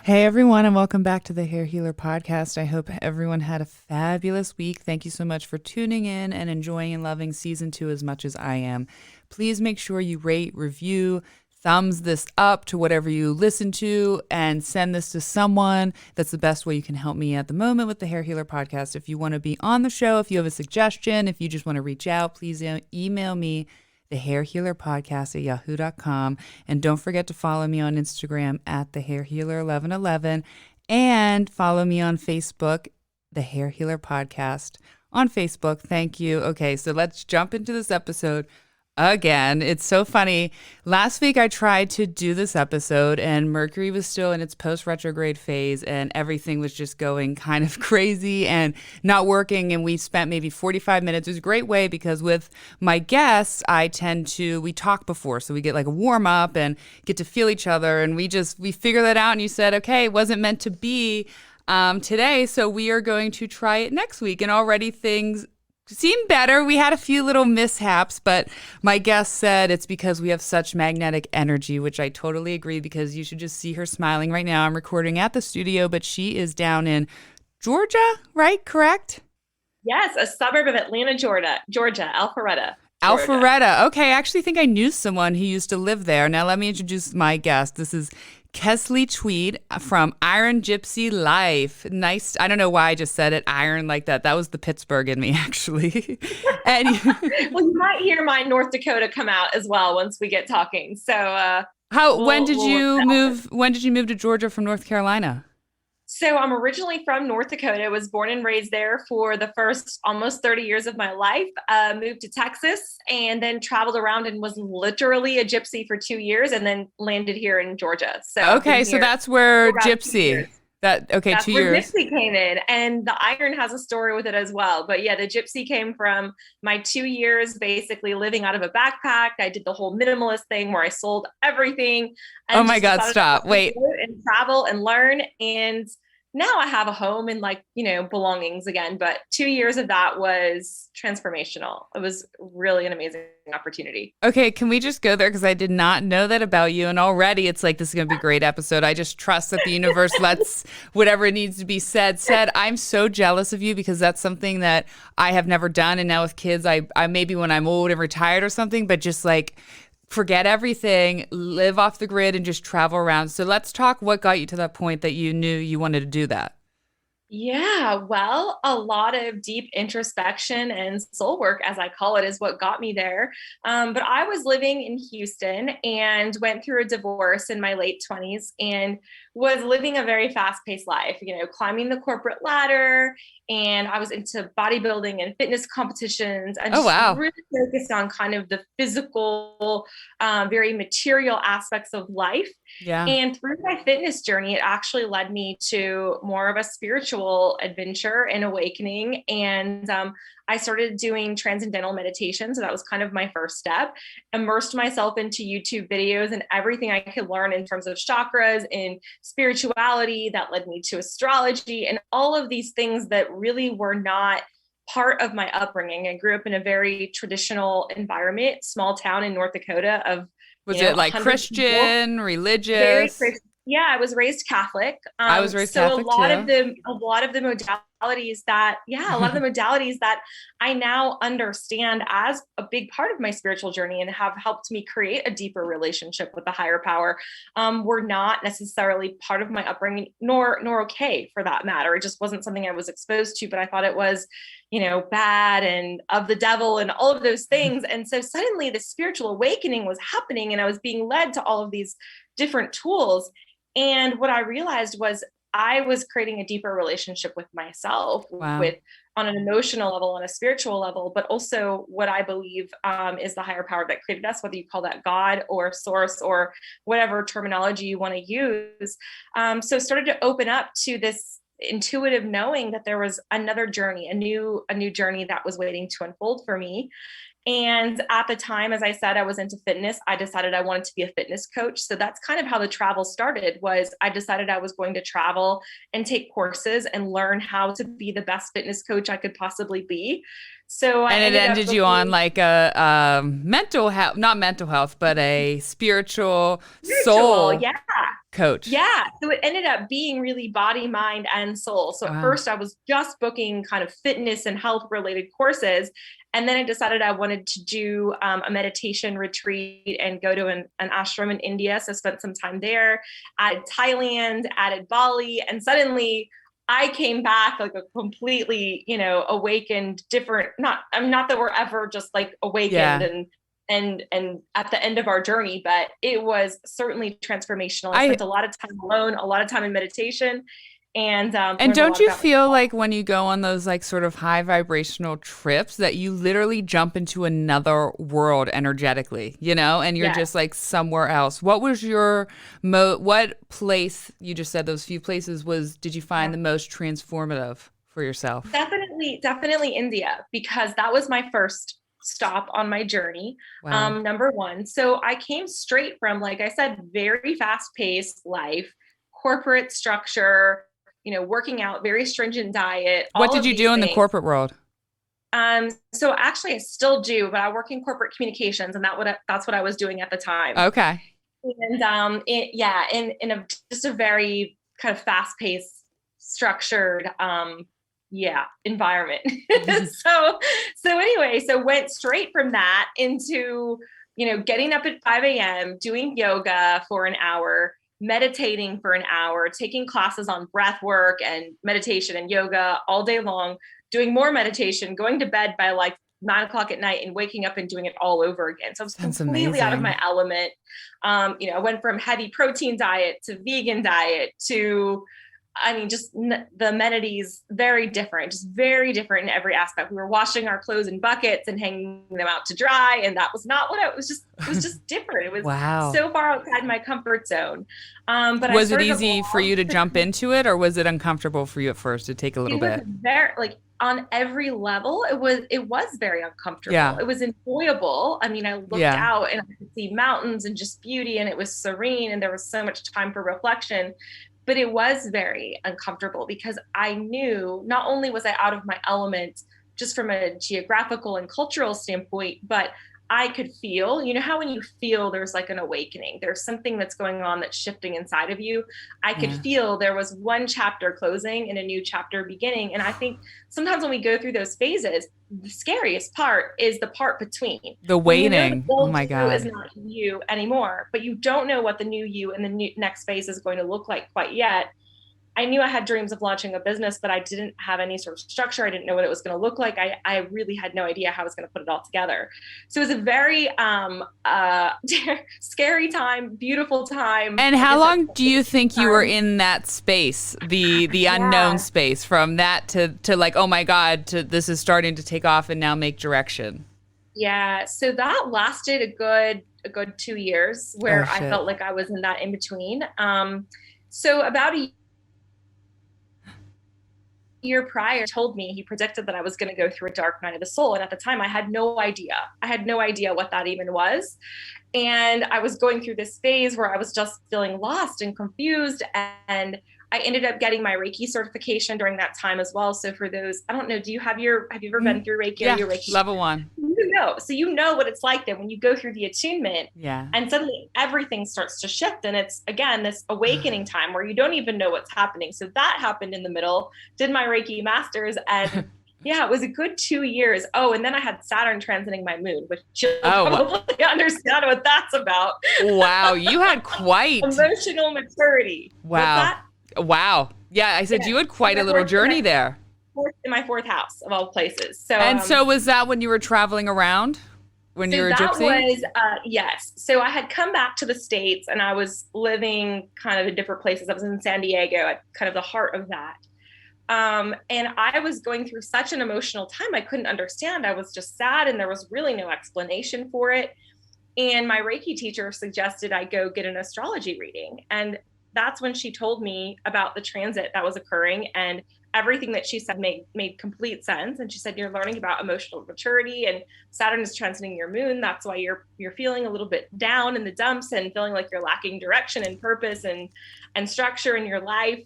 Hey everyone, and welcome back to the Hair Healer Podcast. I hope everyone had a fabulous week. Thank you so much for tuning in and enjoying and loving season 2 as much as I am. Please make sure you rate, review, thumbs this up to whatever you listen to, and send this to someone. That's the best way you can help me at the moment with the Hair Healer Podcast. If you want to be on the show, if you have a suggestion, if you just want to reach out, please email me, thehairhealerpodcast@yahoo.com. And don't forget to follow me on Instagram at thehairhealer1111, and follow me on Facebook, The Hair Healer Podcast on Facebook. Thank you. Okay, so let's jump into this episode. Again, it's so funny. Last week I tried to do this episode and Mercury was still in its post-retrograde phase and everything was just going kind of crazy and not working, and we spent maybe 45 minutes. It was a great way because with my guests, we talk before, so we get like a warm up and get to feel each other, and we figure that out, and you said, okay, it wasn't meant to be today, so we are going to try it next week, and already things seem better. We had a few little mishaps, but my guest said it's because we have such magnetic energy, which I totally agree, because you should just see her smiling right now. I'm recording at the studio, but she is down in Georgia, right? Correct? Yes, a suburb of Atlanta, Georgia, Alpharetta. Alpharetta. Okay, I actually think I knew someone who used to live there. Now let me introduce my guest. This is Kesley Tweed from Iron Gypsy Life. Nice. I don't know why I just said it iron like that. That was the Pittsburgh in me, actually. Well, you might hear my North Dakota come out as well once we get talking. So, when did you move to Georgia from North Carolina? So I'm originally from North Dakota, was born and raised there for the first almost 30 years of my life, moved to Texas, and then traveled around and was literally a gypsy for 2 years, and then landed here in Georgia. So okay, so that's where gypsy, that's 2 years. Where gypsy came in, and the iron has a story with it as well. But yeah, the gypsy came from my 2 years basically living out of a backpack. I did the whole minimalist thing where I sold everything. And oh my God, stop. Wait. And travel and learn. And now I have a home and belongings again. But 2 years of that was transformational. It was really an amazing opportunity. Okay, can we just go there? Because I did not know that about you. And already it's like, this is going to be a great episode. I just trust that the universe lets whatever needs to be said. I'm so jealous of you because that's something that I have never done. And now with kids, I maybe when I'm old and retired or something, but just like forget everything, live off the grid, and just travel around. So let's talk what got you to that point that you knew you wanted to do that. Yeah, well, a lot of deep introspection and soul work, as I call it, is what got me there. But I was living in Houston and went through a divorce in my late 20s and was living a very fast-paced life, climbing the corporate ladder. And I was into bodybuilding and fitness competitions and really focused on kind of the physical, very material aspects of life. Yeah. And through my fitness journey, it actually led me to more of a spiritual adventure and awakening. And I started doing transcendental meditation. So that was kind of my first step. Immersed myself into YouTube videos and everything I could learn in terms of chakras and spirituality. That led me to astrology and all of these things that really were not part of my upbringing. I grew up in a very traditional environment, small town in North Dakota Was it like Christian, religious? Very Christian. Yeah, I was raised Catholic. I was raised Catholic too. A lot of the modalities that I now understand as a big part of my spiritual journey and have helped me create a deeper relationship with the higher power, were not necessarily part of my upbringing, nor okay for that matter. It just wasn't something I was exposed to, but I thought it was, bad and of the devil and all of those things. And so suddenly the spiritual awakening was happening and I was being led to all of these different tools. And what I realized was I was creating a deeper relationship with myself, on an emotional level, on a spiritual level, but also what I believe is the higher power that created us, whether you call that God or source or whatever terminology you want to use. So started to open up to this intuitive knowing that there was another journey, a new journey that was waiting to unfold for me. And at the time, as I said, I was into fitness. I decided I wanted to be a fitness coach. So that's kind of how the travel started. Was I decided I was going to travel and take courses and learn how to be the best fitness coach I could possibly be. So I And it ended up ended you on booking like a mental health, not mental health, but a spiritual spiritual. soul Yeah. coach. Yeah. So it ended up being really body, mind, and soul. So at Wow. first I was just booking kind of fitness and health related courses. And then I decided I wanted to do a meditation retreat and go to an ashram in India. So I spent some time there, added Thailand, added Bali, and suddenly I came back like a completely, awakened, different, not that we're ever just like awakened Yeah. and at the end of our journey, but it was certainly transformational. I I spent a lot of time alone, a lot of time in meditation, and And learned a don't lot you about feel myself. like when you go on those like sort of high vibrational trips that you literally jump into another world energetically, and you're Yes. just like somewhere else? What was your what place, you just said those few places, did you find the most transformative for yourself? Definitely India, because that was my first stop on my journey. Wow. Number one. So I came straight from, like I said, very fast paced life, corporate structure, working out, very stringent diet, What all did of you these do in the things. corporate world? So actually I still do, but I work in corporate communications, and that's what I was doing at the time. Okay. And in just a very kind of fast paced, structured, environment. So went straight from that into, getting up at 5 a.m., doing yoga for an hour, meditating for an hour, taking classes on breath work and meditation and yoga all day long, doing more meditation, going to bed by like 9 o'clock at night and waking up and doing it all over again. So I was Sounds completely out of my amazing. element. I went from heavy protein diet to vegan diet to, just the amenities, just very different in every aspect. We were washing our clothes in buckets and hanging them out to dry. And that was not what it was. It was just different. It was Wow. so far outside my comfort zone. But I Was it started a easy for blog. you to jump into it, or was it uncomfortable for you at first to take a little It was bit? very, like, on every level, it was very uncomfortable. Yeah. It was enjoyable. I looked Yeah. out and I could see mountains and just beauty, and it was serene, and there was so much time for reflection. But it was very uncomfortable because I knew not only was I out of my element just from a geographical and cultural standpoint, but I could feel, how when you feel there's like an awakening, there's something that's going on that's shifting inside of you. I could Yeah. feel there was one chapter closing and a new chapter beginning. And I think sometimes when we go through those phases, the scariest part is the part between, The when the waiting. Oh old my you is God. not you anymore, but you don't know what the new you and the next phase is going to look like quite yet. I knew I had dreams of launching a business, but I didn't have any sort of structure. I didn't know what it was going to look like. I really had no idea how I was going to put it all together. So it was a very scary time, beautiful time. And Like I how said, long do you think you were time. in that space, the unknown Yeah. space, from that to like, oh my God, to this is starting to take off and now make direction? Yeah. So that lasted a good 2 years Oh where I shit. felt like I was in that in between. So about a year prior told me, he predicted that I was going to go through a dark night of the soul. And at the time I had no idea. I had no idea what that even was. And I was going through this phase where I was just feeling lost and confused. And I ended up getting my Reiki certification during that time as well. So for those, I don't know, have you ever been Mm, through Reiki? Are yeah, you a Reiki? level one. So you know what it's like then when you go through the attunement Yeah. and suddenly everything starts to shift. And it's, again, this awakening time where you don't even know what's happening. So that happened in the middle, did my Reiki Masters, and yeah, it was a good 2 years. Oh, and then I had Saturn transiting my moon, which you'll Oh, probably understand what that's about. wow. You had quite, Emotional maturity. What's wow. that? Wow. Yeah, I said Yeah. you had quite a little journey there. In my fourth house of all places. So, And so was that when you were traveling around? When you so were a that gypsy? was, yes. So I had come back to the States and I was living kind of in different places. I was in San Diego at kind of the heart of that. And I was going through such an emotional time. I couldn't understand. I was just sad and there was really no explanation for it. And my Reiki teacher suggested I go get an astrology reading. And that's when she told me about the transit that was occurring, and everything that she said made complete sense. And she said, you're learning about emotional maturity, and Saturn is transiting your moon. That's why you're feeling a little bit down in the dumps and feeling like you're lacking direction and purpose and structure in your life.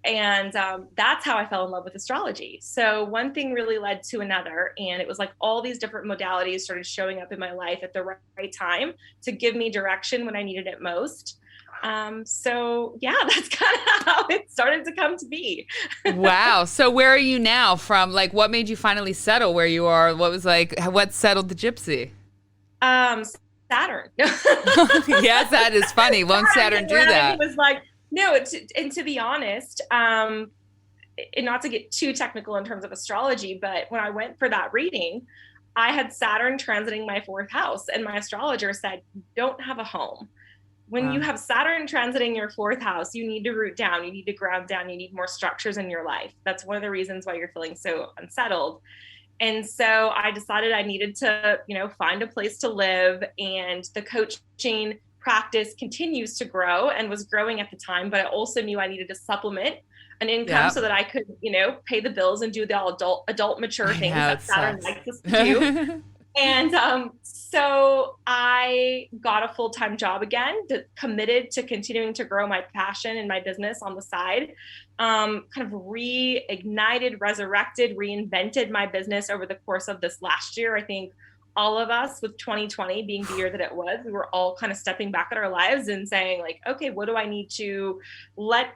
And that's how I fell in love with astrology. So one thing really led to another. And it was like all these different modalities started showing up in my life at the right time to give me direction when I needed it most. So yeah, that's kind of how it started to come to be. Wow. So where are you now from? Like, what made you finally settle where you are? What was like, what settled the gypsy? Saturn. Yes, that is funny. Won't Saturn do that? It was like, no, and to be honest, and not to get too technical in terms of astrology, but when I went for that reading, I had Saturn transiting my fourth house, and my astrologer said, don't have a home. When you have Saturn transiting your fourth house, you need to root down, you need to ground down, you need more structures in your life. That's one of the reasons why you're feeling so unsettled. And so I decided I needed to, find a place to live, and the coaching practice continues to grow and was growing at the time, but I also knew I needed to supplement an income so that I could, pay the bills and do the adult mature things that Saturn likes us to do. And so I got a full-time job again, committed to continuing to grow my passion and my business on the side, kind of reignited, resurrected, reinvented my business over the course of this last year. I think all of us, with 2020 being the year that it was, we were all kind of stepping back at our lives and saying like, okay, what do I need to let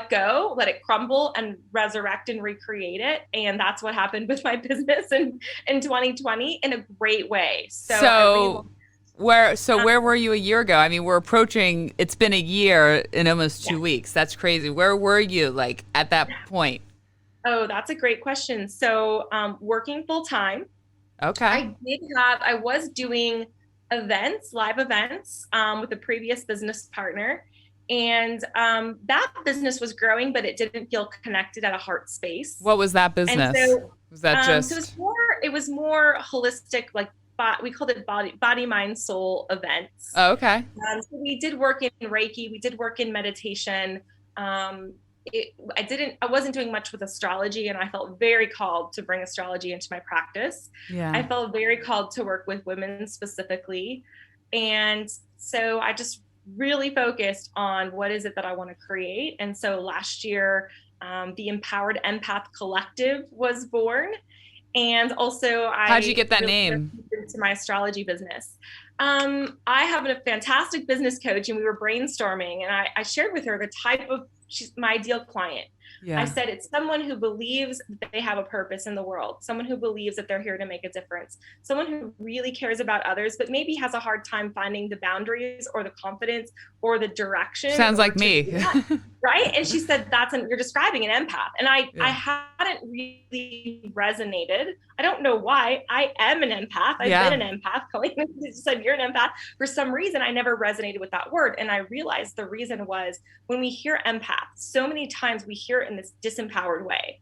go, let it crumble and resurrect and recreate it? And that's what happened with my business in 2020 in a great way. So where were you a year ago? I mean, it's been a year in almost 2 weeks. That's crazy. Where were you like at that point? Oh, that's a great question. So working full time. Okay. I was doing live events with a previous business partner. And that business was growing, but it didn't feel connected at a heart space. What was that business? So, was that just? So it was more holistic, like we called it body, mind, soul events. Oh, okay. So we did work in Reiki. We did work in meditation. I wasn't doing much with astrology, and I felt very called to bring astrology into my practice. Yeah. I felt very called to work with women specifically. And so I just really focused on what is it that I want to create. And so last year, the Empowered Empath Collective was born. And also how'd you get that name? Into my astrology business. I have a fantastic business coach, and we were brainstorming, and I shared with her the type of, she's my ideal client. Yeah. I said, it's someone who believes that they have a purpose in the world, someone who believes that they're here to make a difference, someone who really cares about others, but maybe has a hard time finding the boundaries or the confidence or the direction. Sounds like me. Right. And she said, you're describing an empath. And I hadn't really resonated. I don't know why. I am an empath. I've been an empath. Colleen said, you're an empath. For some reason, I never resonated with that word. And I realized the reason was when we hear empath, so many times we hear it in this disempowered way.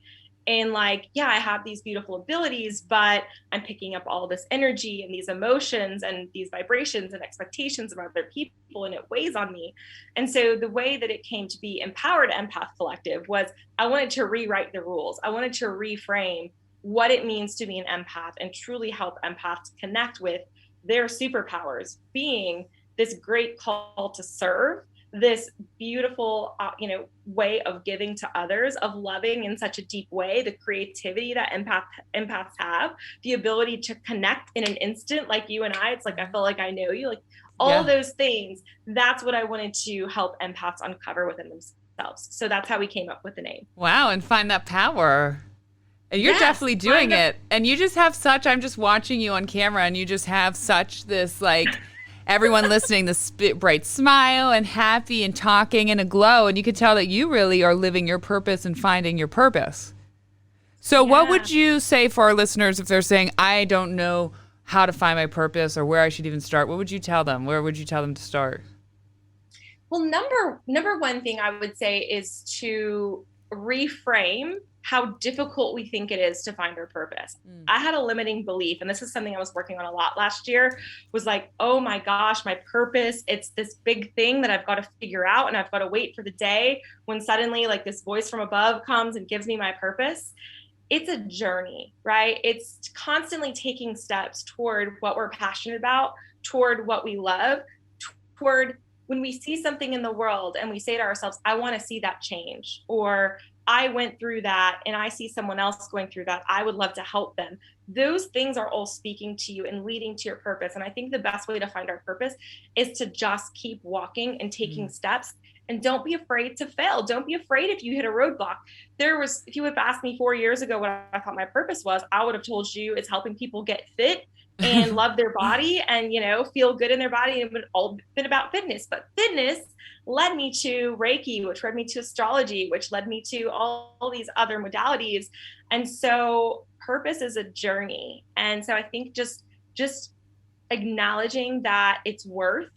And like, I have these beautiful abilities, but I'm picking up all this energy and these emotions and these vibrations and expectations of other people, and it weighs on me. And so the way that it came to be Empowered Empath Collective was I wanted to rewrite the rules. I wanted to reframe what it means to be an empath and truly help empaths connect with their superpowers, being this great call to serve, this beautiful, way of giving to others, of loving in such a deep way, the creativity that empaths have, the ability to connect in an instant, like you and I. It's like, I feel like I know you, like all those things. That's what I wanted to help empaths uncover within themselves. So that's how we came up with the name. Wow. And find that power. And you're definitely doing it. And you just have I'm just watching you on camera, and you just have such this, like, everyone listening, this bright smile and happy and talking and a glow. And you could tell that you really are living your purpose and finding your purpose. So what would you say for our listeners if they're saying, I don't know how to find my purpose or where I should even start? What would you tell them? Where would you tell them to start? Well, number one thing I would say is to reframe how difficult we think it is to find our purpose. I had a limiting belief, and this is something I was working on a lot last year, was like, oh my gosh, my purpose, it's this big thing that I've got to figure out, and I've got to wait for the day when suddenly like this voice from above comes and gives me my purpose. It's a journey, right? It's constantly taking steps toward what we're passionate about, toward what we love, toward when we see something in the world and we say to ourselves, I want to see that change, or I went through that and I see someone else going through that, I would love to help them. Those things are all speaking to you and leading to your purpose. And I think the best way to find our purpose is to just keep walking and taking steps. And don't be afraid to fail. Don't be afraid if you hit a roadblock. If you would have asked me 4 years ago what I thought my purpose was, I would have told you it's helping people get fit and love their body and, feel good in their body. And it would all been about fitness. But fitness led me to Reiki, which led me to astrology, which led me to all these other modalities. And so purpose is a journey. And so I think just acknowledging that it's worth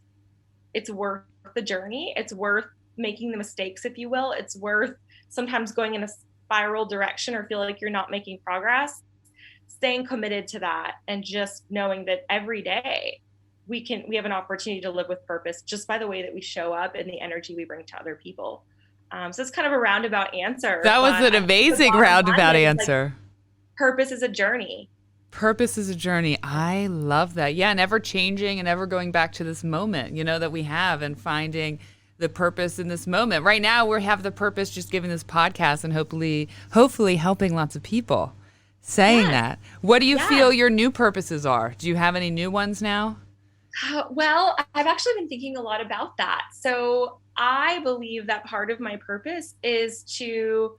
the journey. It's worth making the mistakes, if you will. It's worth sometimes going in a spiral direction or feel like you're not making progress, staying committed to that, and just knowing that every day we have an opportunity to live with purpose just by the way that we show up and the energy we bring to other people. So it's kind of a roundabout answer. That was an amazing roundabout answer. Like, purpose is a journey. Purpose is a journey. I love that. Yeah, never changing and never going back to this moment, that we have, and finding the purpose in this moment. Right now, we have the purpose just giving this podcast and hopefully helping lots of people. Saying that. What do you feel your new purposes are? Do you have any new ones now? Well, I've actually been thinking a lot about that. So I believe that part of my purpose is to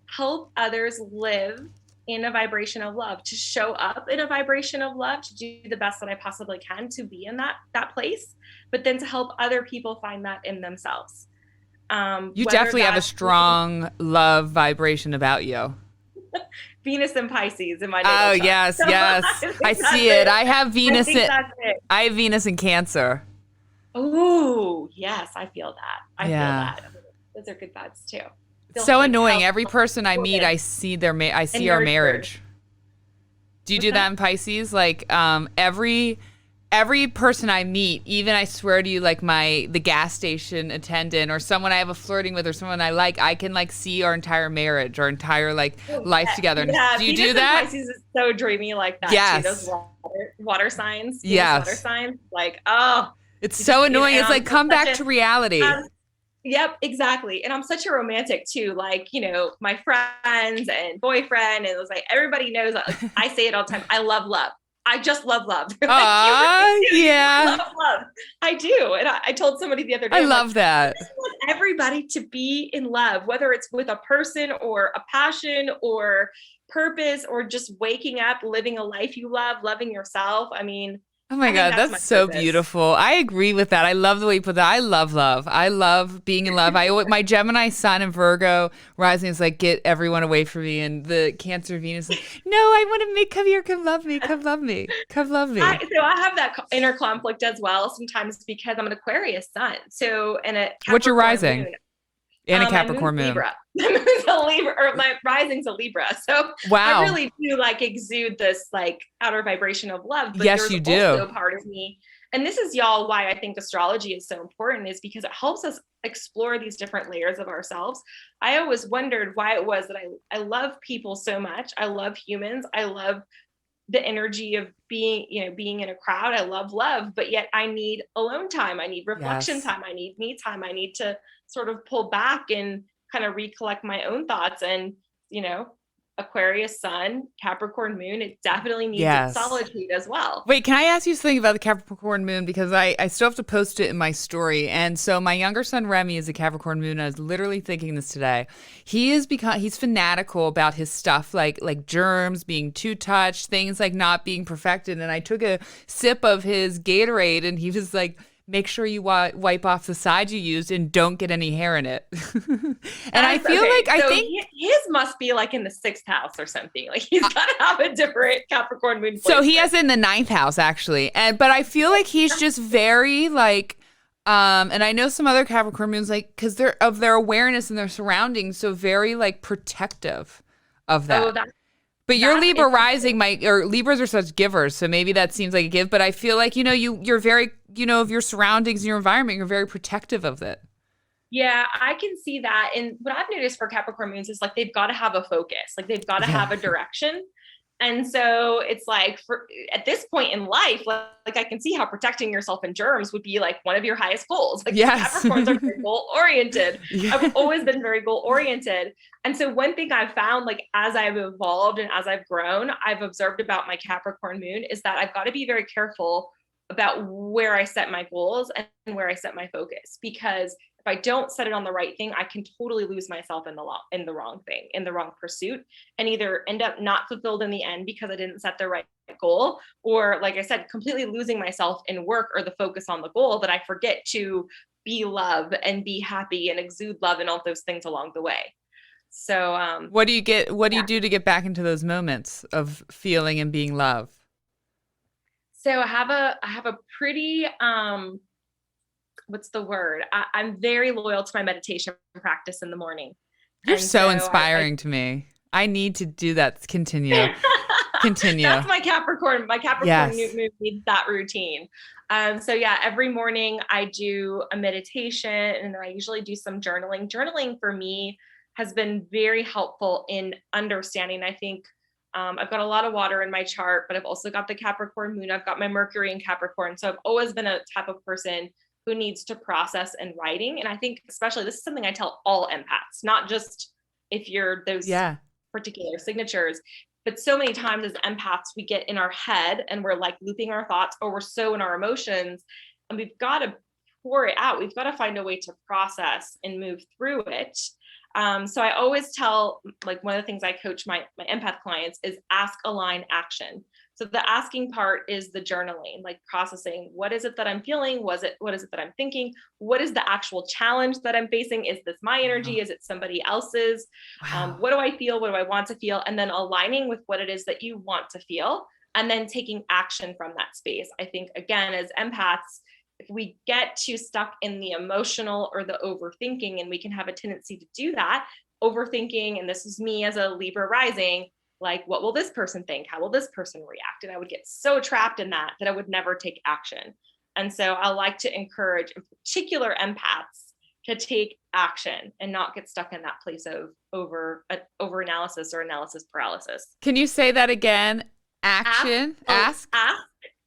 help others live in a vibration of love, to show up in a vibration of love, to do the best that I possibly can to be in that place, but then to help other people find that in themselves. You definitely have a strong love vibration about you. Venus and Pisces in my natal chart. Yes, so yes. I see it. I have Venus I have Venus in Cancer. Oh, yes, I feel that. I feel that. Those are good vibes too. So annoying. Every person I meet, I see our marriage. Do you do that in Pisces? Like every person I meet, even I swear to you, like the gas station attendant or someone I have a flirting with or someone I like, I can see our entire marriage, our entire life together. Yeah, do you Venus do that? And Pisces is so dreamy like that. Yes. Those water signs. Yes. Water signs. It's so annoying. It's come back to reality. Yep, exactly. And I'm such a romantic too. My friends and boyfriend, and it was everybody knows. I say it all the time. I love love. I just love love. Yeah. Love. I do. And I told somebody the other day. I love that. I just want everybody to be in love, whether it's with a person or a passion or purpose or just waking up, living a life you love, loving yourself. Oh my God, that's so beautiful. I agree with that. I love the way you put that. I love love. I love being in love. My Gemini sun and Virgo rising is get everyone away from me. And the Cancer Venus is no, I want to come here, come love me, come love me, come love me. So I have that inner conflict as well sometimes because I'm an Aquarius sun. So, and a Capricorn what's your rising? Moon. And a Capricorn moon. Libra. My moon's a Libra, or my rising's a Libra. So wow. I really do exude this outer vibration of love. But yes, there's you do. Also a part of me. And this is why I think astrology is so important, is because it helps us explore these different layers of ourselves. I always wondered why it was that I love people so much. I love humans. I love the energy of being in a crowd. I love love, but yet I need alone time. I need reflection time. I need me time. I need to sort of pull back and kind of recollect my own thoughts. And, Aquarius sun, Capricorn moon, it definitely needs its solitude as well. Wait, can I ask you something about the Capricorn moon? Because I still have to post it in my story. And so my younger son, Remy, is a Capricorn moon. I was literally thinking this today. He's fanatical about his stuff, like germs being too touched, things not being perfected. And I took a sip of his Gatorade and he was like, make sure you wipe off the side you used and don't get any hair in it. And I feel I think his must be in the 6th house or something. He's got to have a different Capricorn moon. So he has in the 9th house actually. But I feel he's just very and I know some other Capricorn moons because they're of their awareness and their surroundings, so very protective of that. Oh, but your Libra rising, Libras are such givers, so maybe that seems like a give. But I feel you're very, of your surroundings and your environment, you're very protective of it. Yeah, I can see that. And what I've noticed for Capricorn moons is they've got to have a focus, they've got to have a direction. And so it's like at this point in life, like I can see how protecting yourself in germs would be like one of your highest goals. Like Yes. Capricorns are very goal oriented. Yeah. I've always been very goal oriented. And so one thing I've found, like as I've evolved and as I've grown, I've observed about my Capricorn moon is that I've got to be very careful about where I set my goals and where I set my focus, because if I don't set it on the right thing, I can totally lose myself in the wrong thing, in the wrong pursuit, and either end up not fulfilled in the end because I didn't set the right goal, or like I said, completely losing myself in work or the focus on the goal that I forget to be love and be happy and exude love and all those things along the way. So what do you do to get back into those moments of feeling and being love? So I have a pretty what's the word? I'm very loyal to my meditation practice in the morning. You're so inspiring to me. I need to do that. Continue. That's my Capricorn. My Capricorn yes. moon needs that routine. So yeah, every morning I do a meditation and I usually do some journaling. Journaling for me has been very helpful in understanding. I think I've got a lot of water in my chart, but I've also got the Capricorn moon. I've got my Mercury in Capricorn. So I've always been a type of person who needs to process and writing. And I think especially this is something I tell all empaths, not just if you're those particular signatures, but so many times as empaths, we get in our head and we're like looping our thoughts, or we're so in our emotions, and we've got to pour it out. We've got to find a way to process and move through it. So I always tell, like one of the things I coach my empath clients is ask, align, action. So the asking part is the journaling, like processing. What is it that I'm feeling? What is it that I'm thinking? What is the actual challenge that I'm facing? Is this my energy? Is it somebody else's? Wow. What do I feel? What do I want to feel? And then aligning with what it is that you want to feel, and then taking action from that space. I think, again, as empaths, if we get too stuck in the emotional or the overthinking, and we can have a tendency to do that, overthinking, and this is me as a Libra rising, like, what will this person think? How will this person react? And I would get so trapped in that I would never take action. And so I like to encourage, in particular, empaths to take action and not get stuck in that place of over analysis or analysis paralysis. Can you say that again? Action. Ask,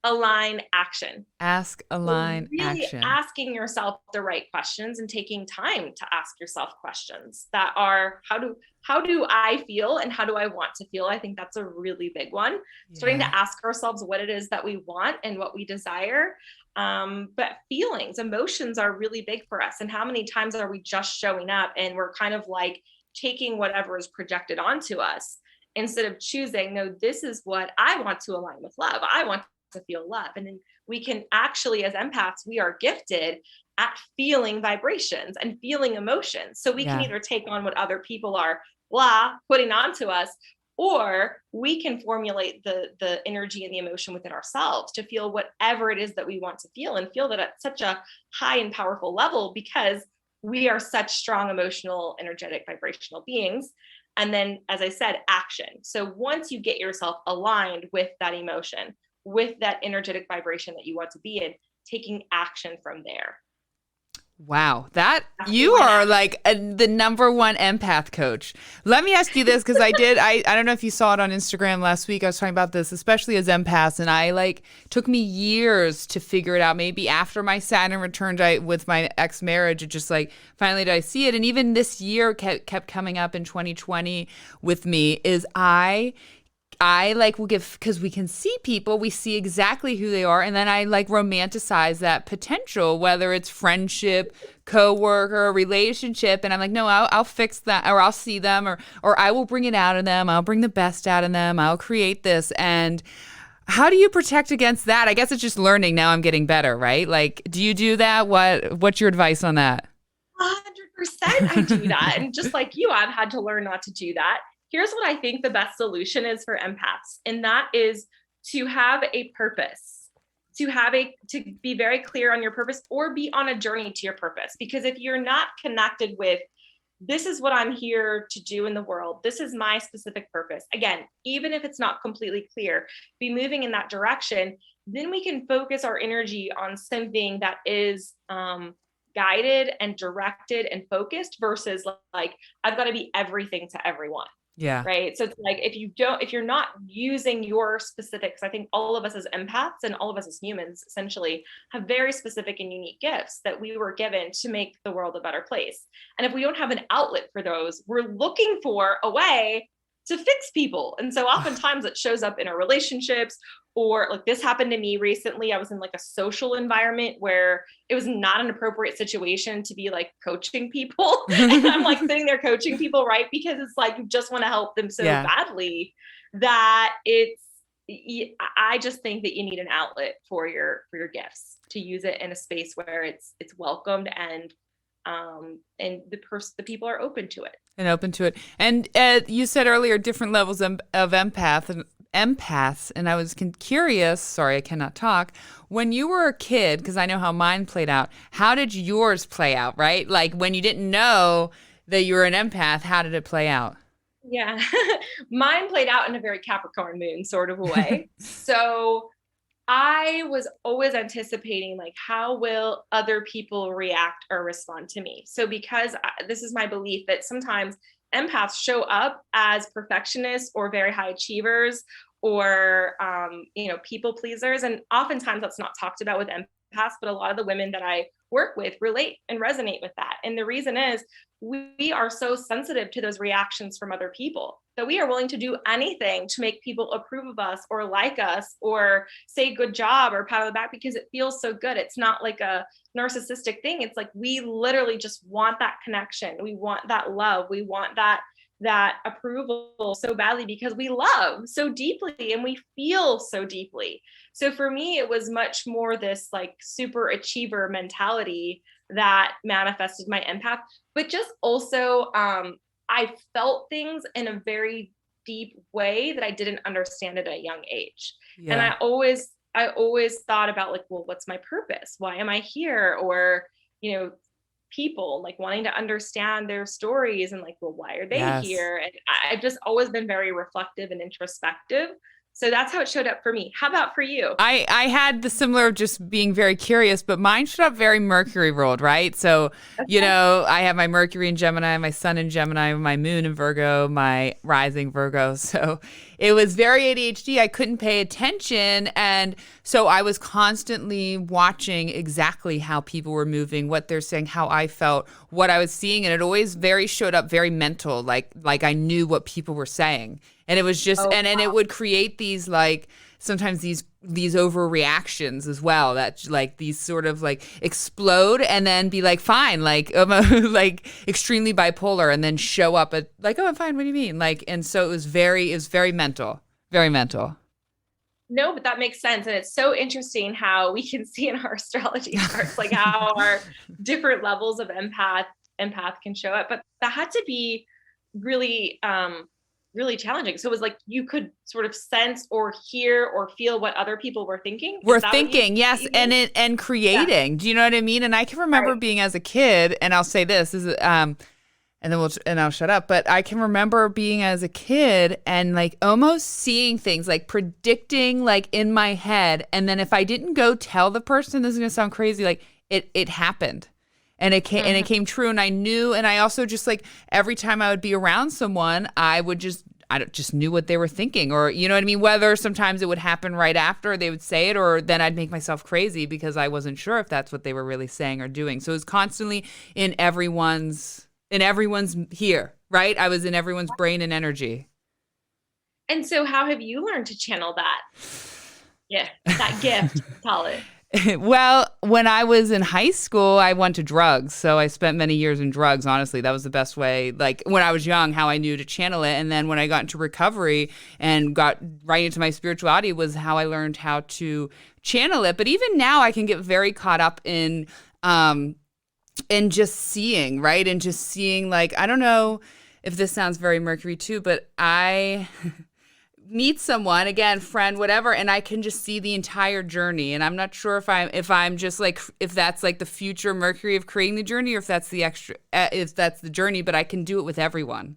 align, action. Ask, align, so really action. Asking yourself the right questions and taking time to ask yourself questions that are, how do I feel and how do I want to feel? I think that's a really big one. Yeah. Starting to ask ourselves what it is that we want and what we desire. But feelings, emotions are really big for us. And how many times are we just showing up and we're kind of like taking whatever is projected onto us instead of choosing, no, this is what I want to align with love. I want to feel love. And then we can actually, as empaths, we are gifted at feeling vibrations and feeling emotions. So we can either take on what other people are putting onto us, or we can formulate the energy and the emotion within ourselves to feel whatever it is that we want to feel, and feel that at such a high and powerful level, because we are such strong emotional, energetic, vibrational beings. And then, as I said, action. So once you get yourself aligned with that emotion, with that energetic vibration that you want to be in, taking action from there. Wow, you are like the number one empath coach. Let me ask you this, because I don't know if you saw it on Instagram last week. I was talking about this, especially as empaths, and took me years to figure it out. Maybe after my Saturn returned with my ex-marriage, it just finally did I see it. And even this year kept coming up in 2020 with me is I will give, because we can see people, we see exactly who they are. And then I romanticize that potential, whether it's friendship, coworker, relationship. And I'm like, no, I'll fix that, or I'll see them, or I will bring it out of them. I'll bring the best out of them. I'll create this. And how do you protect against that? I guess it's just learning. Now I'm getting better, right? Do you do that? What's your advice on that? 100% I do that. And just like you, I've had to learn not to do that. Here's what I think the best solution is for empaths, and that is to have a purpose, to be very clear on your purpose, or be on a journey to your purpose. Because if you're not connected with, this is what I'm here to do in the world, this is my specific purpose, again, even if it's not completely clear, be moving in that direction, then we can focus our energy on something that is guided and directed and focused, versus I've got to be everything to everyone. Yeah. Right. So it's like, if you're not using your specifics, I think all of us as empaths and all of us as humans essentially have very specific and unique gifts that we were given to make the world a better place. And if we don't have an outlet for those, we're looking for a way to fix people. And so oftentimes it shows up in our relationships, or like this happened to me recently. I was in like a social environment where it was not an appropriate situation to be like coaching people. And I'm like sitting there coaching people, right? Because it's like, you just want to help them so badly that I just think that you need an outlet for your gifts, to use it in a space where it's welcomed and the people are open to it. And you said earlier, different levels of empaths. And I was curious, sorry, I cannot talk. When you were a kid, because I know how mine played out, how did yours play out, right? Like when you didn't know that you were an empath, how did it play out? Yeah, mine played out in a very Capricorn moon sort of a way. So I was always anticipating, like, how will other people react or respond to me? So because this is my belief that sometimes empaths show up as perfectionists or very high achievers or, people pleasers. And oftentimes that's not talked about with empaths, but a lot of the women that I work with relate and resonate with that. And the reason is we are so sensitive to those reactions from other people that we are willing to do anything to make people approve of us or like us or say good job or pat on the back because it feels so good. It's not like a narcissistic thing. It's like we literally just want that connection. We want that love. We want that approval so badly because we love so deeply and we feel so deeply. So for me, it was much more this like super achiever mentality that manifested my empath, but just also I felt things in a very deep way that I didn't understand at a young age. Yeah. And I always thought about like, well, what's my purpose? Why am I here? Or, people like wanting to understand their stories and like, well, why are they here? And I've just always been very reflective and introspective. So that's how it showed up for me. How about for you? I had the similar, just being very curious, but mine showed up very Mercury ruled, right? So, I have my Mercury in Gemini, my Sun in Gemini, my Moon in Virgo, my rising Virgo. So it was very ADHD. I couldn't pay attention. And so I was constantly watching exactly how people were moving, what they're saying, how I felt, what I was seeing. And it always showed up very mental, like I knew what people were saying. And it was just, and it would create these like, sometimes these overreactions as well, that like these sort of like explode and then be like, fine, like, like extremely bipolar and then show up at like, oh, I'm fine. What do you mean? Like, and so it was very mental, very mental. No, but that makes sense. And it's so interesting how we can see in our astrology charts, like how our different levels of empath can show up. But that had to be really, really challenging. So it was like you could sort of sense or hear or feel what other people were thinking. Yes, and creating. Yeah. Do you know what I mean? And I can remember being as a kid, and I'll say this is and I'll shut up. But I can remember being as a kid and like almost seeing things, like predicting, like in my head. And then if I didn't go tell the person, this is gonna sound crazy, like it happened. And it came true, and I knew, and I also just like every time I would be around someone, I just knew what they were thinking, or you know what I mean. Whether sometimes it would happen right after they would say it, or then I'd make myself crazy because I wasn't sure if that's what they were really saying or doing. So it was constantly in everyone's here, right? I was in everyone's brain and energy. And so, how have you learned to channel that? Yeah, that gift, call it. Well, when I was in high school, I went to drugs. So I spent many years in drugs. Honestly, that was the best way. Like when I was young, how I knew to channel it. And then when I got into recovery and got right into my spirituality was how I learned how to channel it. But even now I can get very caught up in just seeing, right? And just seeing, like, I don't know if this sounds very Mercury too, but I meet someone, again, friend, whatever, and I can just see the entire journey. And I'm not sure if I'm just like, if that's like the future Mercury of creating the journey, or if that's the journey, but I can do it with everyone.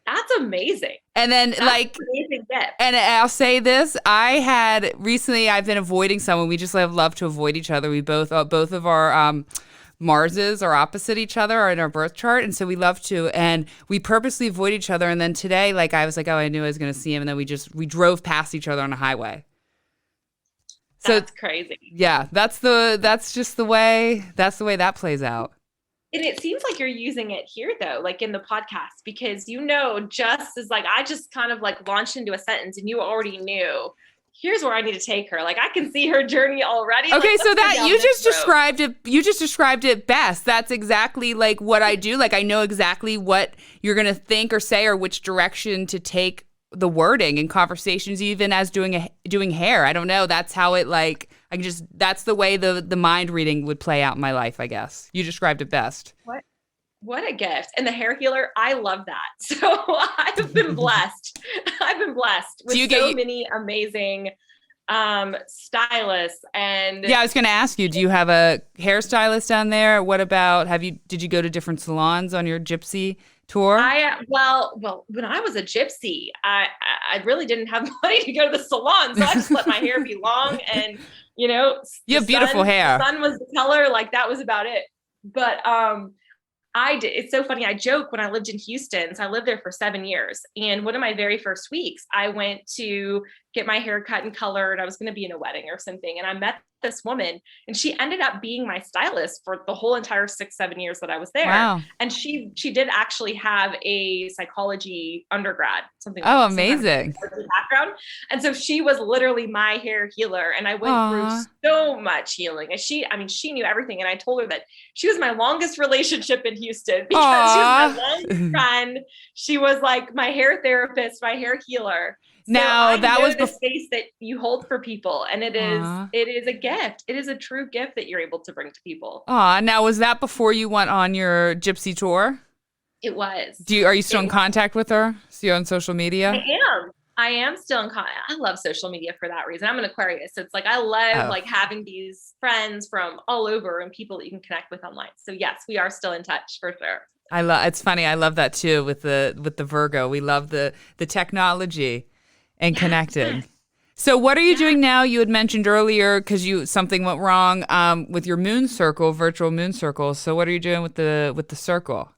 That's amazing. And then that's amazing. And I'll say this, I've been avoiding someone. We just love to avoid each other. We both of our Marses are opposite each other in our birth chart. And so we love to, and we purposely avoid each other. And then today, like I was like, oh, I knew I was going to see him. And then we drove past each other on a highway. That's crazy. Yeah, that's just the way that plays out. And it seems like you're using it here though, like in the podcast, because just as like, I just kind of like launched into a sentence and you already knew, here's where I need to take her. Like I can see her journey already. Okay, like, so that you just described it best. That's exactly like what I do. Like I know exactly what you're going to think or say or which direction to take the wording in conversations, even as doing hair. I don't know. That's how it like, that's the way the mind reading would play out in my life, I guess. You described it best. What a gift. And the hair healer, I love that. So I've been blessed. I've been blessed with many amazing stylists. And yeah, I was going to ask you, do you have a hairstylist down there? What about, did you go to different salons on your gypsy tour? Well, when I was a gypsy, I really didn't have money to go to the salon. So I just let my hair be long and, you have beautiful hair. The sun was the color. Like that was about it. But, it's so funny. I joke when I lived in Houston. So I lived there for 7 years. And one of my very first weeks, I went to get my hair cut and colored. I was going to be in a wedding or something. And I met this woman and she ended up being my stylist for the whole entire 6-7 years that I was there. Wow. And she did actually have a psychology undergrad, something like oh, amazing background. And so she was literally my hair healer. And I went through so much healing. And she knew everything. And I told her that she was my longest relationship in Houston because she was my longest friend. She was like my hair therapist, my hair healer. So now that was the space that you hold for people, and it is a gift. It is a true gift that you're able to bring to people. Now was that before you went on your gypsy tour? It was. Are you still in contact with her? See you on social media? I am still in contact. I love social media for that reason. I'm an Aquarius. So it's like I love like having these friends from all over and people that you can connect with online. So yes, we are still in touch for sure. It's funny. I love that too with the Virgo. We love the technology and connecting. So what are you doing now? You had mentioned earlier because something went wrong with your moon circle, virtual moon circle. So what are you doing with the circle?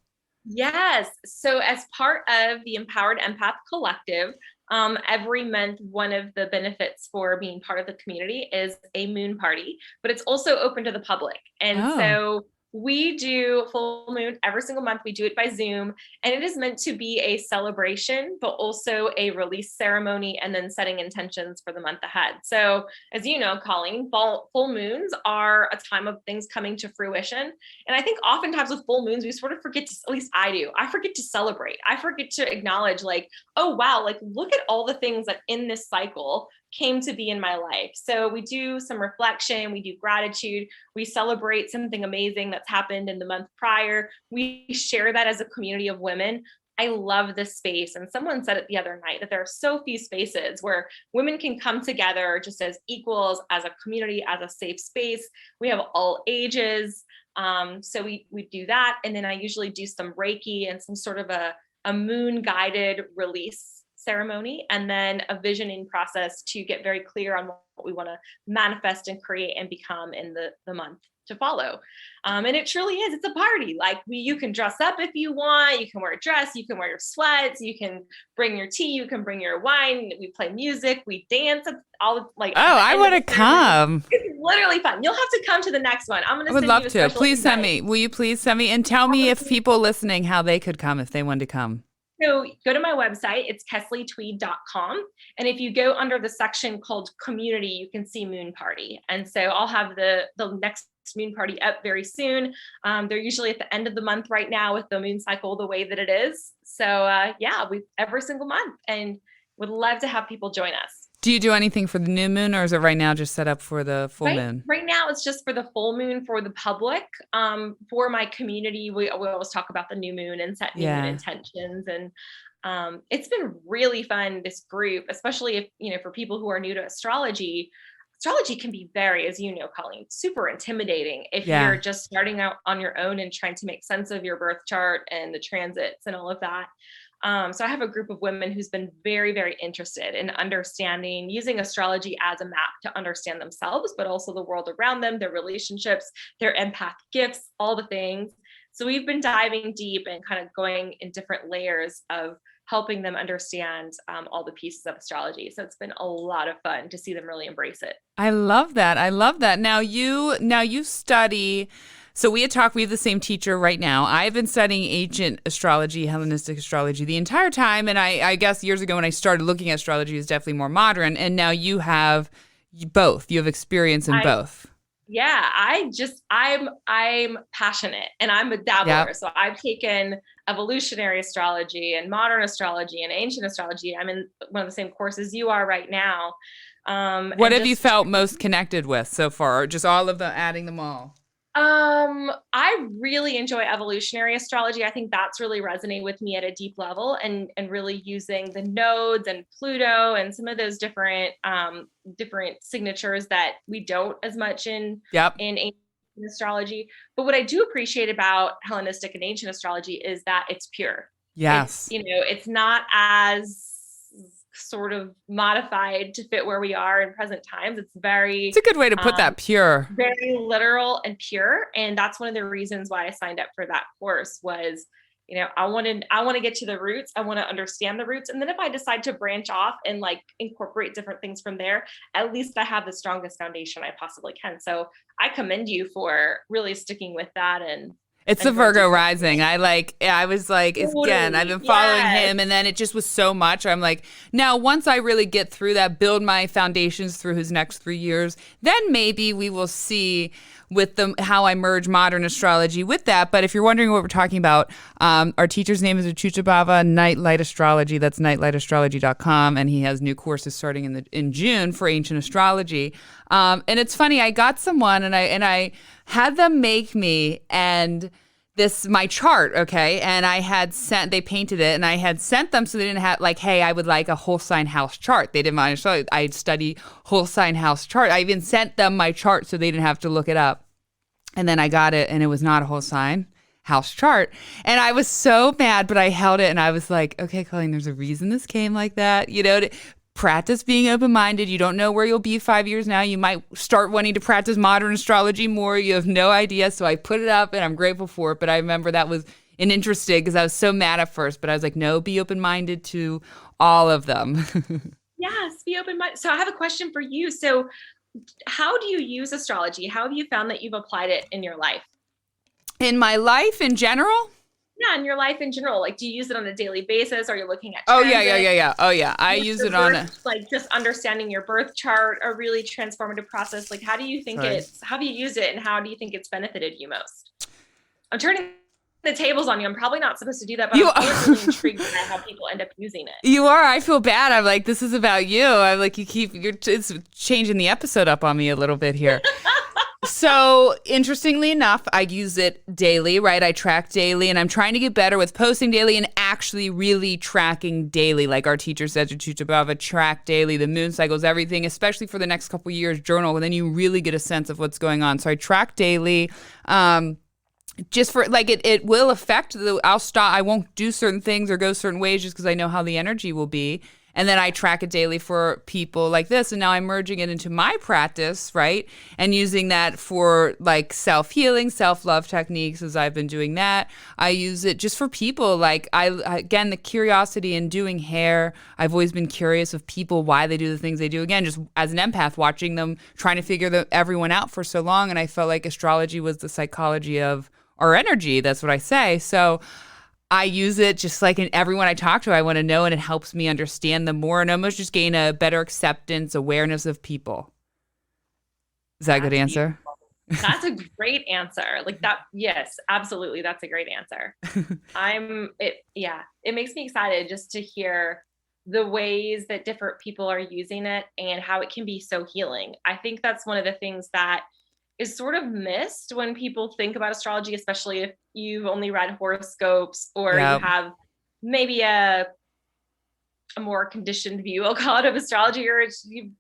Yes. So as part of the Empowered Empath Collective, every month, one of the benefits for being part of the community is a moon party, but it's also open to the public. And so we do full moon every single month. We do it by Zoom, and it is meant to be a celebration, but also a release ceremony and then setting intentions for the month ahead. So as you know, Colleen, full moons are a time of things coming to fruition. And I think oftentimes with full moons, we sort of forget to, at least I do, I forget to celebrate. I forget to acknowledge like, oh, wow, like look at all the things that in this cycle came to be in my life. So we do some reflection, we do gratitude, we celebrate something amazing that's happened in the month prior. We share that as a community of women. I love this space. And someone said it the other night that there are so few spaces where women can come together just as equals, as a community, as a safe space. We have all ages. So we do that. And then I usually do some Reiki and some sort of a moon guided release ceremony, and then a visioning process to get very clear on what we want to manifest and create and become in the month to follow. And it truly is, it's a party. Like you can dress up if you want, you can wear a dress, you can wear your sweats, you can bring your tea, you can bring your wine, we play music, we dance, all like. Oh, I want to come. It's literally fun. You'll have to come to the next one. I'm going to send you a special invite. Please send me. Will you please send me and tell me if people listening, how they could come if they wanted to come. So go to my website, it's kesleytweed.com. And if you go under the section called community, you can see Moon Party. And so I'll have the next Moon Party up very soon. They're usually at the end of the month right now with the moon cycle the way that it is. So we every single month, and would love to have people join us. Do you do anything for the new moon, or is it right now just set up for the full moon? Right now, it's just for the full moon for the public. For my community, we always talk about the new moon and set new moon intentions. And it's been really fun, this group, especially if, for people who are new to astrology. Astrology can be very, as you know, Colleen, super intimidating if you're just starting out on your own and trying to make sense of your birth chart and the transits and all of that. So I have a group of women who's been very, very interested in understanding, using astrology as a map to understand themselves, but also the world around them, their relationships, their empath gifts, all the things. So we've been diving deep and kind of going in different layers of helping them understand all the pieces of astrology. So it's been a lot of fun to see them really embrace it. I love that. I love that. Now you study. So we had talked, we have the same teacher right now. I've been studying ancient astrology, Hellenistic astrology the entire time. And I guess years ago when I started looking at astrology, it's definitely more modern. And now you have both. You have experience in both. Yeah, I'm passionate and I'm a dabbler. Yep. So I've taken evolutionary astrology and modern astrology and ancient astrology. I'm in one of the same courses you are right now. What have you felt most connected with so far? Or just all of them, adding them all? I really enjoy evolutionary astrology. I think that's really resonating with me at a deep level, and really using the nodes and Pluto and some of those different signatures that we don't as much in ancient astrology. But what I do appreciate about Hellenistic and ancient astrology is that it's pure. Yes. It's not as sort of modified to fit where we are in present times. It's a good way to put that, pure. Very literal and pure. And that's one of the reasons why I signed up for that course was, I want to get to the roots. I want to understand the roots. And then if I decide to branch off and like incorporate different things from there, at least I have the strongest foundation I possibly can. So I commend you for really sticking with that. And it's the Virgo rising. I was like, totally. Again, I've been following him, and then it just was so much. I'm like, now once I really get through that, build my foundations through his next 3 years, then maybe we will see with how I merge modern astrology with that. But if you're wondering what we're talking about, our teacher's name is Achuchabhava Nightlight Astrology. That's nightlightastrology.com, and he has new courses starting in June for ancient astrology. And it's funny, I got someone and I had them make me my chart, okay? And they painted it, and I had sent them, so they didn't have hey, I would like a whole sign house chart. They didn't mind. I'd study whole sign house chart. I even sent them my chart so they didn't have to look it up. And then I got it, and it was not a whole sign house chart. And I was so mad, but I held it, and I was like, okay, Colleen, there's a reason this came like that. Practice being open-minded. You don't know where you'll be 5 years now. You might start wanting to practice modern astrology more. You have no idea. So I put it up, and I'm grateful for it. But I remember that was interesting because I was so mad at first. But I was like, no, be open-minded to all of them. Yes, be open-minded. So I have a question for you. So how do you use astrology? How have you found that you've applied it in your life? In my life in general? Yeah, in your life in general. Like, do you use it on a daily basis? Are you looking at transits? Oh yeah. I use it on just understanding your birth chart, a really transformative process. Like, how do you think how do you use it, and how do you think it's benefited you most? I'm turning the tables on you. I'm probably not supposed to do that, but I'm really intrigued by how people end up using it. You are. I feel bad. I'm like, this is about you. I'm like, it's changing the episode up on me a little bit here. So interestingly enough, I use it daily, right? I track daily, and I'm trying to get better with posting daily and actually really tracking daily. Like our teacher said, Chuchabhava, track daily, the moon cycles, everything, especially for the next couple of years, journal, and then you really get a sense of what's going on. So I track daily. Just for it will affect I'll stop. I won't do certain things or go certain ways just because I know how the energy will be. And then I track it daily for people like this. And now I'm merging it into my practice, right? And using that for self-healing, self-love techniques as I've been doing that. I use it just for people. Again, the curiosity in doing hair. I've always been curious of people, why they do the things they do. Again, just as an empath, watching them, trying to figure everyone out for so long. And I felt like astrology was the psychology of our energy. That's what I say. So I use it just like in everyone I talk to, I want to know, and it helps me understand them more and almost just gain a better acceptance, awareness of people. Is that a good answer? That's a great answer. Like that. Yes, absolutely. That's a great answer. It makes me excited just to hear the ways that different people are using it and how it can be so healing. I think that's one of the things that is sort of missed when people think about astrology, especially if you've only read horoscopes or you have maybe a a more conditioned view, I'll call it, of astrology, or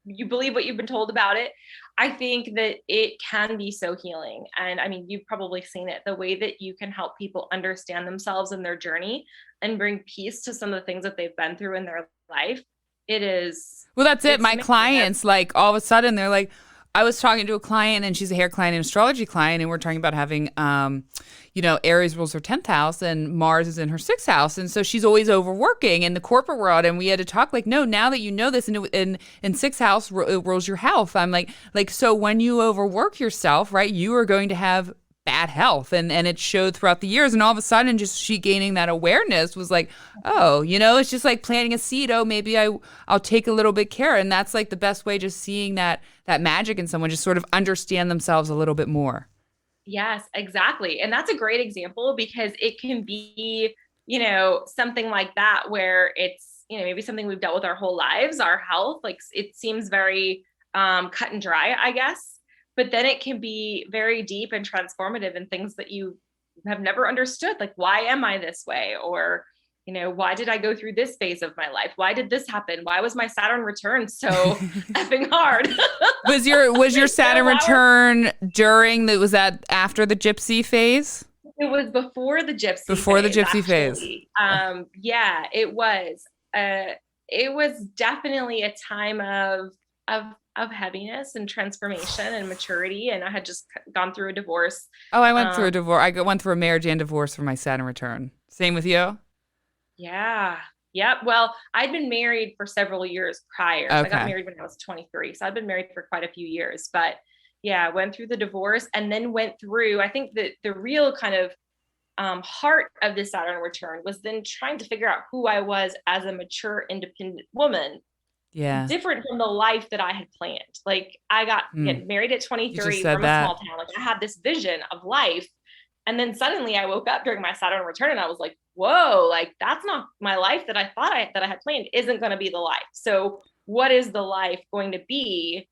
you believe what you've been told about it. I think that it can be so healing. And I mean, you've probably seen it, the way that you can help people understand themselves and their journey and bring peace to some of the things that they've been through in their life. It is. Well, that's it. My clients, like, all of a sudden they're like, I was talking to a client, and she's a hair client and astrology client, and we're talking about having, Aries rules her 10th house and Mars is in her 6th house. And so she's always overworking in the corporate world. And we had to talk like, no, now that you know this, and in 6th house rules your health. I'm like, so when you overwork yourself, right, you are going to have bad health. And it showed throughout the years. And all of a sudden, just she gaining that awareness was like, oh, it's just like planting a seed. Oh, maybe I'll take a little bit care. And that's like the best way, just seeing that magic in someone, just sort of understand themselves a little bit more. Yes, exactly. And that's a great example, because it can be, something like that, where it's, maybe something we've dealt with our whole lives, our health, like it seems very cut and dry, I guess. But then it can be very deep and transformative in things that you have never understood. Like, why am I this way? Or, why did I go through this phase of my life? Why did this happen? Why was my Saturn return so effing hard? Was your Saturn return was that after the gypsy phase? It was before the gypsy Before phase, the gypsy actually. phase. Yeah, it was. It was definitely a time of heaviness and transformation and maturity. And I had just gone through a divorce. Oh, I went through a divorce. I went through a marriage and divorce for my Saturn return. Same with you? Yeah. Yep. Well, I'd been married for several years prior. Okay. I got married when I was 23. So I'd been married for quite a few years, but yeah, went through the divorce and then went through, I think that the real kind of heart of this Saturn return was then trying to figure out who I was as a mature, independent woman. Yeah. Different from the life that I had planned. Like, I got married at 23 from a small town. Like, I had this vision of life. And then suddenly I woke up during my Saturn return and I was like, whoa, like that's not my life that I thought that I had planned isn't going to be the life. So what is the life going to be?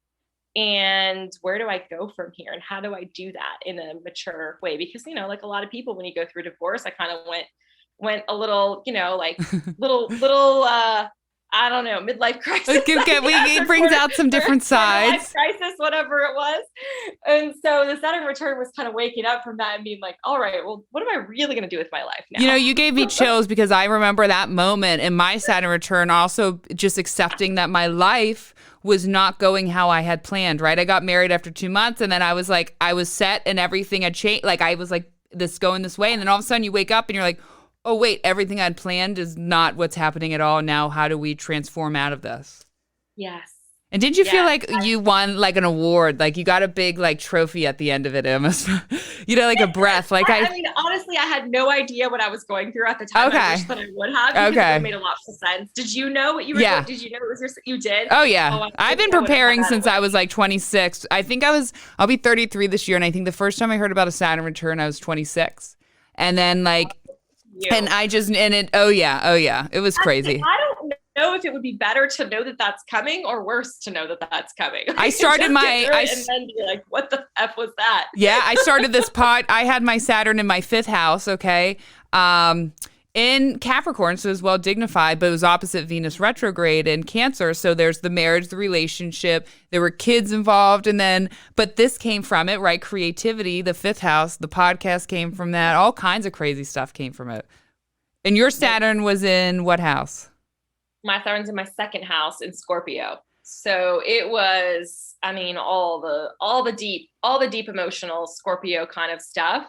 And where do I go from here? And how do I do that in a mature way? Because, like a lot of people, when you go through divorce, I kind of went a little, like little, I don't know, midlife crisis. It brings out some different sides. Midlife crisis, whatever it was. And so the Saturn return was kind of waking up from that and being like, all right, well, what am I really going to do with my life now? You gave me chills, because I remember that moment in my Saturn return, also just accepting that my life was not going how I had planned, right? I got married after 2 months, and then I was like, I was set and everything had changed. Like, I was like, this going this way. And then all of a sudden you wake up and you're like, oh, wait, everything I'd planned is not what's happening at all. Now, how do we transform out of this? Yes. And did you feel like you won like an award? Like you got a big like trophy at the end of it, almost, like a breath. Like I mean, honestly, I had no idea what I was going through at the time. Okay. I wish that I would have, because it made a lot of sense. Did you know what you were doing? Did you know it was you did? Oh yeah. I've been preparing since I was like 26. I think I'll be 33 this year. And I think the first time I heard about a Saturn return, I was 26. And then like, and it was crazy. I don't know if it would be better to know that that's coming or worse to know that that's coming. I started and then be like, what the F was that? Yeah, I started this I had my Saturn in my 5th house, okay, in Capricorn, so it was well dignified, but it was opposite Venus retrograde in Cancer. So there's the marriage, the relationship, there were kids involved, but this came from it, right? Creativity, the 5th house, the podcast came from that, all kinds of crazy stuff came from it. And your Saturn was in what house? My Saturn's in my 2nd house in Scorpio. So it was, I mean, all the deep emotional Scorpio kind of stuff.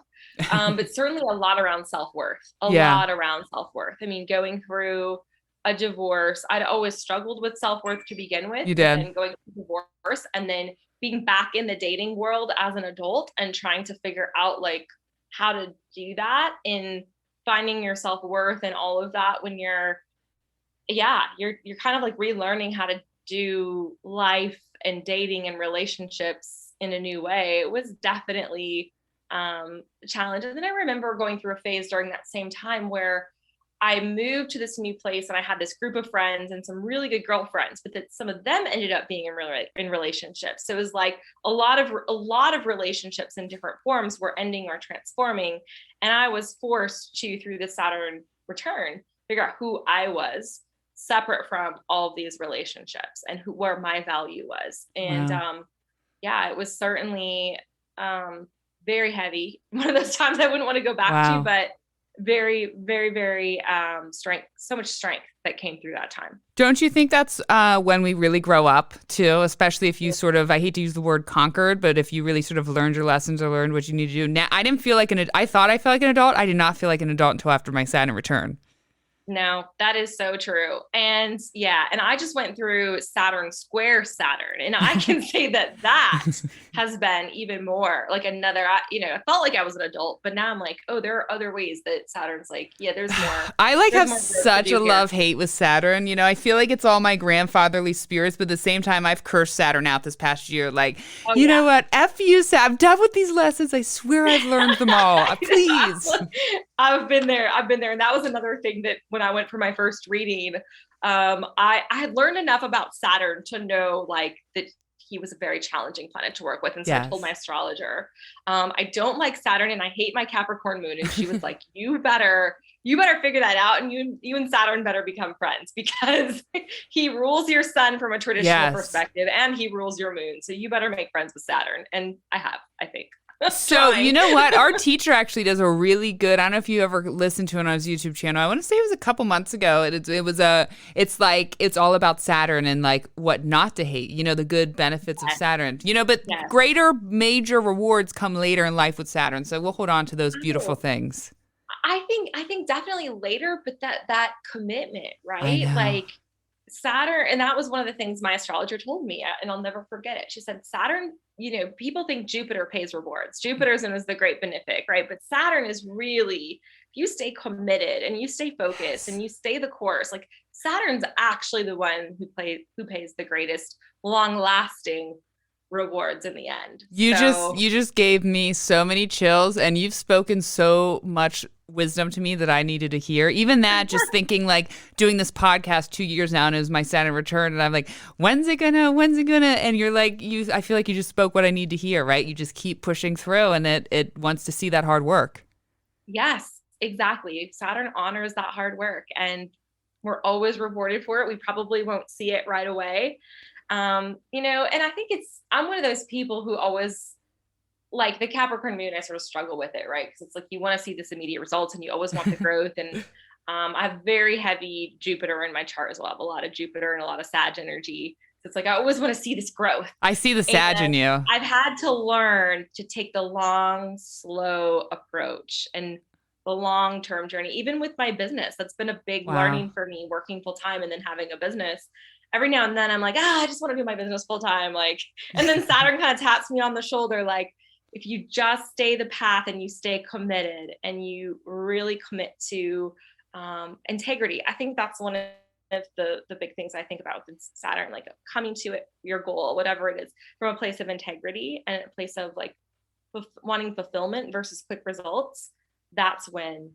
But certainly a lot around self-worth, lot around self-worth. I mean, going through a divorce, I'd always struggled with self-worth to begin with. You did. And going through divorce and then being back in the dating world as an adult and trying to figure out like how to do that in finding your self-worth and all of that when you're kind of like relearning how to do life and dating and relationships in a new way. It was definitely a challenge. And then I remember going through a phase during that same time where I moved to this new place and I had this group of friends and some really good girlfriends, but that some of them ended up being in relationships. So it was like a lot of relationships in different forms were ending or transforming. And I was forced to, through the Saturn return, figure out who I was separate from all of these relationships and where my value was. And yeah, it was certainly very heavy. One of those times I wouldn't want to go back to, but very, very, very strength, so much strength that came through that time. Don't you think that's when we really grow up too, especially if you sort of, I hate to use the word conquered, but if you really sort of learned your lessons or learned what you need to do. Now, I didn't feel like I thought I felt like an adult. I did not feel like an adult until after my Saturn return. No, that is so true. And yeah, and I just went through Saturn square Saturn, and I can say that has been even more like another, I felt like I was an adult, but now I'm like, oh, there are other ways that Saturn's like, yeah, there's more. I have such a love-hate with Saturn. I feel like it's all my grandfatherly spirits, but at the same time, I've cursed Saturn out this past year. Like, you know what? F you, Saturn. I'm done with these lessons. I swear I've learned them all. Please. I've been there. And that was another thing that when I went for my first reading, I had learned enough about Saturn to know like that he was a very challenging planet to work with. And so I told my astrologer, I don't like Saturn and I hate my Capricorn moon. And she was like, you better figure that out. And you and Saturn better become friends because he rules your sun from a traditional perspective and he rules your moon. So you better make friends with Saturn. And I think. So you know what? Our teacher actually does a really good, I don't know if you ever listened to it on his YouTube channel. I want to say it was a couple months ago. It's all about Saturn and like what not to hate, the good benefits of Saturn, but greater major rewards come later in life with Saturn. So we'll hold on to those beautiful things. I think definitely later, but that commitment, right? Like Saturn, and that was one of the things my astrologer told me, and I'll never forget it. She said, Saturn, people think Jupiter pays rewards. Jupiter's is the great benefic, right? But Saturn is really, if you stay committed and you stay focused and you stay the course, like Saturn's actually the one who pays the greatest long-lasting rewards in the end. You just gave me so many chills, and you've spoken so much wisdom to me that I needed to hear. Even that, just thinking like doing this podcast 2 years now, and it was my Saturn return, and I'm like, when's it gonna? And you're like, I feel like you just spoke what I need to hear, right? You just keep pushing through, and it wants to see that hard work. Yes, exactly. Saturn honors that hard work, and we're always rewarded for it. We probably won't see it right away. And I think I'm one of those people who always, like the Capricorn moon, I sort of struggle with it, right? Because it's like you want to see this immediate results and you always want the growth. And I have very heavy Jupiter in my chart as well. I have a lot of Jupiter and a lot of Sag energy. So it's like I always want to see this growth. I see the Sag in you. I've had to learn to take the long, slow approach and the long-term journey, even with my business. That's been a big learning for me, working full time and then having a business. Every now and then I'm like, I just want to do my business full time. Like, and then Saturn kind of taps me on the shoulder. Like, if you just stay the path and you stay committed and you really commit to integrity, I think that's one of the big things I think about with Saturn, like coming to it, your goal, whatever it is, from a place of integrity and a place of like wanting fulfillment versus quick results. That's when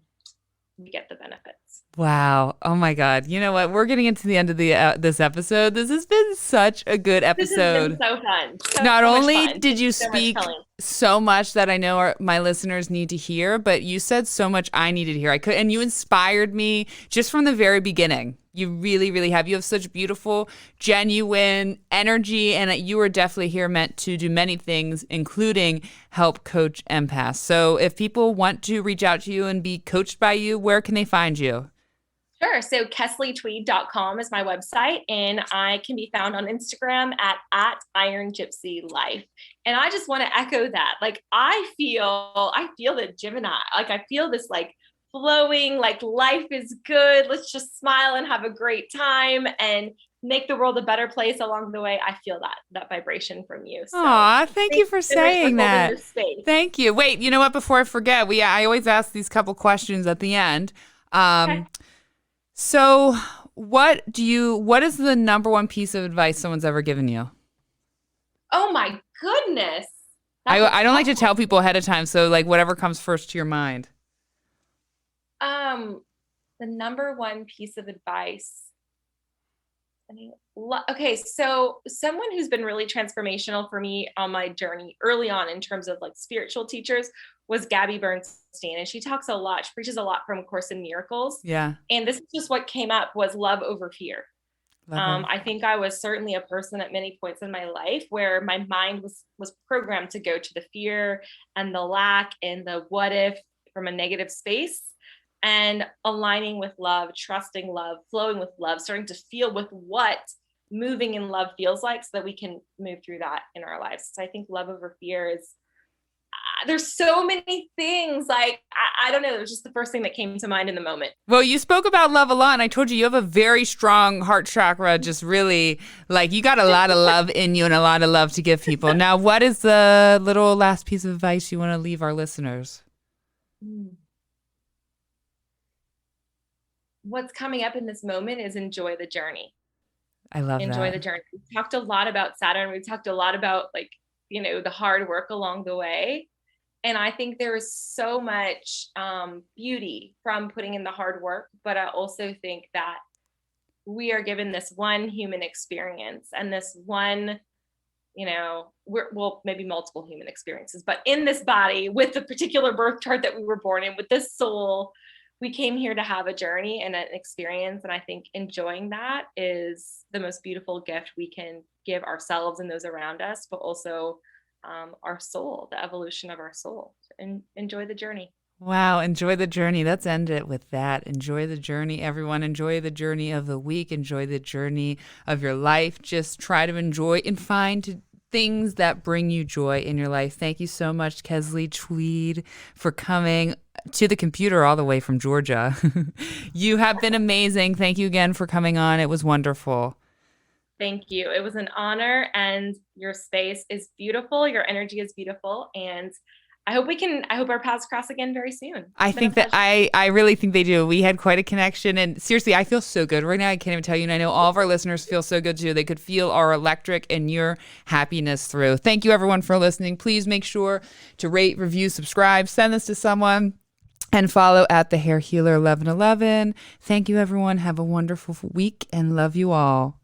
you get the benefits. Wow. Oh my God. You know what? We're getting into the end of this episode. This has been such a good episode. This has been so fun. Not only did you speak so much that I know my listeners need to hear, but you said so much I needed to hear. And you inspired me just from the very beginning. You really, really have. You have such beautiful, genuine energy, and you are definitely here meant to do many things, including help coach empaths. So if people want to reach out to you and be coached by you, where can they find you? Sure. So KesleyTweed.com is my website, and I can be found on Instagram at Iron Gypsy Life. And I just want to echo that. Like, I feel the Gemini, like I feel this like flowing, like life is good. Let's just smile and have a great time and make the world a better place along the way. I feel that vibration from you. So thank you for saying that. Thank you. Wait, you know what? Before I forget, I always ask these couple questions at the end. Okay. So what is the number one piece of advice someone's ever given you? Oh my goodness. I don't like to tell people ahead of time. So like whatever comes first to your mind. The number one piece of advice Okay, so someone who's been really transformational for me on my journey early on in terms of like spiritual teachers was Gabby Bernstein. And she talks a lot, she preaches a lot from Course in Miracles. Yeah. And this is just what came up was love over fear. Love I think I was certainly a person at many points in my life where my mind was programmed to go to the fear and the lack and the what if from a negative space, and aligning with love, trusting love, flowing with love, starting to feel with what moving in love feels like so that we can move through that in our lives. So I think love over fear is, there's so many things. Like, I don't know. It was just the first thing that came to mind in the moment. Well, you spoke about love a lot, and I told you have a very strong heart chakra, just really, like, you got a lot of love in you and a lot of love to give people. Now, what is the little last piece of advice you want to leave our listeners? What's coming up in this moment is enjoy the journey. I love that. Enjoy the journey. We've talked a lot about Saturn. We've talked a lot about, like, you know, the hard work along the way. And I think there is so much beauty from putting in the hard work. But I also think that we are given this one human experience and this one, you know, well, maybe multiple human experiences, but in this body with the particular birth chart that we were born in, with this soul, we came here to have a journey and an experience. And I think enjoying that is the most beautiful gift we can give ourselves and those around us, but also our soul, the evolution of our soul, and enjoy the journey. Wow. Enjoy the journey. Let's end it with that. Enjoy the journey, everyone. Enjoy the journey of the week. Enjoy the journey of your life. Just try to enjoy and find things that bring you joy in your life. Thank you so much, Kesley Tweed, for coming to the computer all the way from Georgia. You have been amazing. Thank you again for coming on. It was wonderful. Thank you. It was an honor, and your space is beautiful. Your energy is beautiful. And I hope our paths cross again very soon. I think that I really think they do. We had quite a connection, and seriously, I feel so good right now. I can't even tell you. And I know all of our listeners feel so good too. They could feel our electric and your happiness through. Thank you everyone for listening. Please make sure to rate, review, subscribe, send this to someone, and follow at the Hair Healer 1111. Thank you everyone. Have a wonderful week and love you all.